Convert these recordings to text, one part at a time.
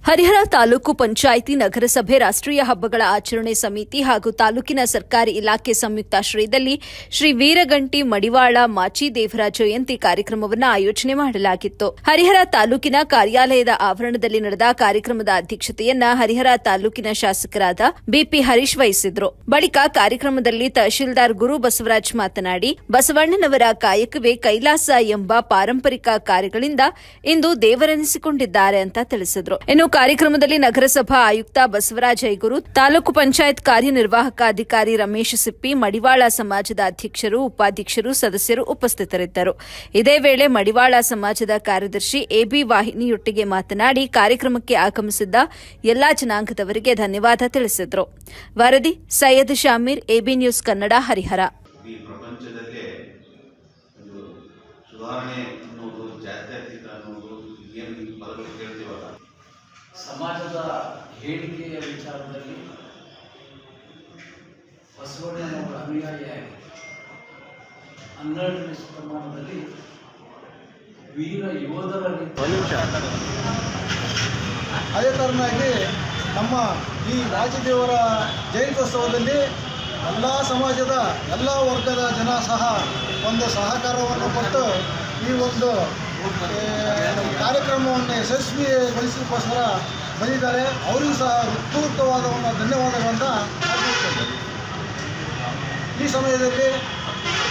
ಹರಿಹರ ತಾಲೂಕು ಪಂಚಾಯಿತಿ ನಗರಸಭೆ ರಾಷ್ಟ್ರೀಯ ಹಬ್ಬಗಳ ಆಚರಣೆ ಸಮಿತಿ ಹಾಗೂ ತಾಲೂಕಿನ ಸರ್ಕಾರಿ ಇಲಾಖೆ ಸಂಯುಕ್ತಾಶ್ರಯದಲ್ಲಿ ಶ್ರೀ ವೀರಗಂಟಿ ಮಡಿವಾಳ ಮಾಚಿದೇವರ ಜಯಂತಿ ಕಾರ್ಯಕ್ರಮವನ್ನು ಆಯೋಜನೆ ಮಾಡಲಾಗಿತ್ತು. ಹರಿಹರ ತಾಲೂಕಿನ ಕಾರ್ಯಾಲಯದ ಆವರಣದಲ್ಲಿ ನಡೆದ ಕಾರ್ಯಕ್ರಮದ ಅಧ್ಯಕ್ಷತೆಯನ್ನ ಹರಿಹರ ತಾಲೂಕಿನ ಶಾಸಕರಾದ ಬಿಪಿ ಹರೀಶ್ ವಹಿಸಿದ್ರು. ಬಳಿಕ ಕಾರ್ಯಕ್ರಮದಲ್ಲಿ ತಹಶೀಲ್ದಾರ್ ಗುರು ಬಸವರಾಜ್ ಮಾತನಾಡಿ, ಬಸವಣ್ಣನವರ ಕಾಯಕವೇ ಕೈಲಾಸ ಎಂಬ ಪಾರಂಪರಿಕ ಕಾರ್ಯಗಳಿಂದ ಇಂದು ದೇವರೆನಿಸಿಕೊಂಡಿದ್ದಾರೆ ಅಂತ ತಿಳಿಸಿದ್ರು. ಇನ್ನು ಕಾರ್ಯಕ್ರಮದಲ್ಲಿ ನಗರಸಭಾ ಆಯುಕ್ತ ಬಸವರಾಜ ಐಗುರು, ತಾಲೂಕು ಪಂಚಾಯತ್ ಕಾರ್ಯನಿರ್ವಾಹಕ ಅಧಿಕಾರಿ ರಮೇಶ್ ಸಿಪ್ಪಿ, ಮಡಿವಾಳ ಸಮಾಜದ ಅಧ್ಯಕ್ಷರು, ಉಪಾಧ್ಯಕ್ಷರು, ಸದಸ್ಯರು ಉಪಸ್ಥಿತರಿದ್ದರು. ಇದೇ ವೇಳೆ ಮಡಿವಾಳ ಸಮಾಜದ ಕಾರ್ಯದರ್ಶಿ ಎಬಿ ವಾಹಿನಿಯೊಟ್ಟಿಗೆ ಮಾತನಾಡಿ, ಕಾರ್ಯಕ್ರಮಕ್ಕೆ ಆಗಮಿಸಿದ್ದ ಎಲ್ಲಾ ಜನಾಂಗದವರಿಗೆ ಧನ್ಯವಾದ ತಿಳಿಸಿದರು. ವರದಿ ಸೈಯದ್ ಶಾಮೀರ್, ಎಬಿ ನ್ಯೂಸ್ ಕನ್ನಡ, ಹರಿಹರ. ಸಮಾಜದ ಹೇಳಿಕೆಯ ವಿಚಾರದಲ್ಲಿ ಬಸವಣ್ಣನವರ ಅನುಯಾಯಿಯಾಗಿ 12ನೇ ಶತಮಾನದಲ್ಲಿ ವೀರ ಯೋಧರ ಅದೇ ತರನಾಗಿ ನಮ್ಮ ಈ ರಾಜದೇವರ ಜಯಂತ್ಯೋತ್ಸವದಲ್ಲಿ ಎಲ್ಲ ಸಮಾಜದ ಎಲ್ಲ ವರ್ಗದ ಜನ ಸಹ ಒಂದು ಸಹಕಾರವನ್ನು ಕೊಟ್ಟು ಈ ಒಂದು ಕಾರ್ಯಕ್ರಮವನ್ನು ಯಶಸ್ವಿಗೊಳಿಸೋಕ್ಕೋಸ್ಕರ ಬಂದಿದ್ದಾರೆ. ಅವರಿಗೂ ಸಹ ಹೃತ್ಪೂರ್ವಕವಾದ ಒಂದು ಧನ್ಯವಾದಗಳನ್ನು ಅರ್ಪಿಸುತ್ತೇವೆ. ಈ ಸಮಯದಲ್ಲಿ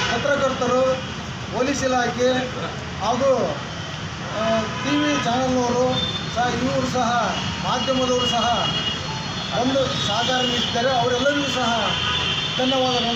ಪತ್ರಕರ್ತರು, ಪೊಲೀಸ್ ಇಲಾಖೆ ಹಾಗೂ TV ಚಾನಲ್ನವರು ಸಹ, ಇವರು ಸಹ ಮಾಧ್ಯಮದವರು ಸಹ ಒಂದು ಸಹಕಾರ ನೀಡಿದ್ದಾರೆ. ಅವರೆಲ್ಲರಿಗೂ ಸಹ ಧನ್ಯವಾದಗಳನ್ನು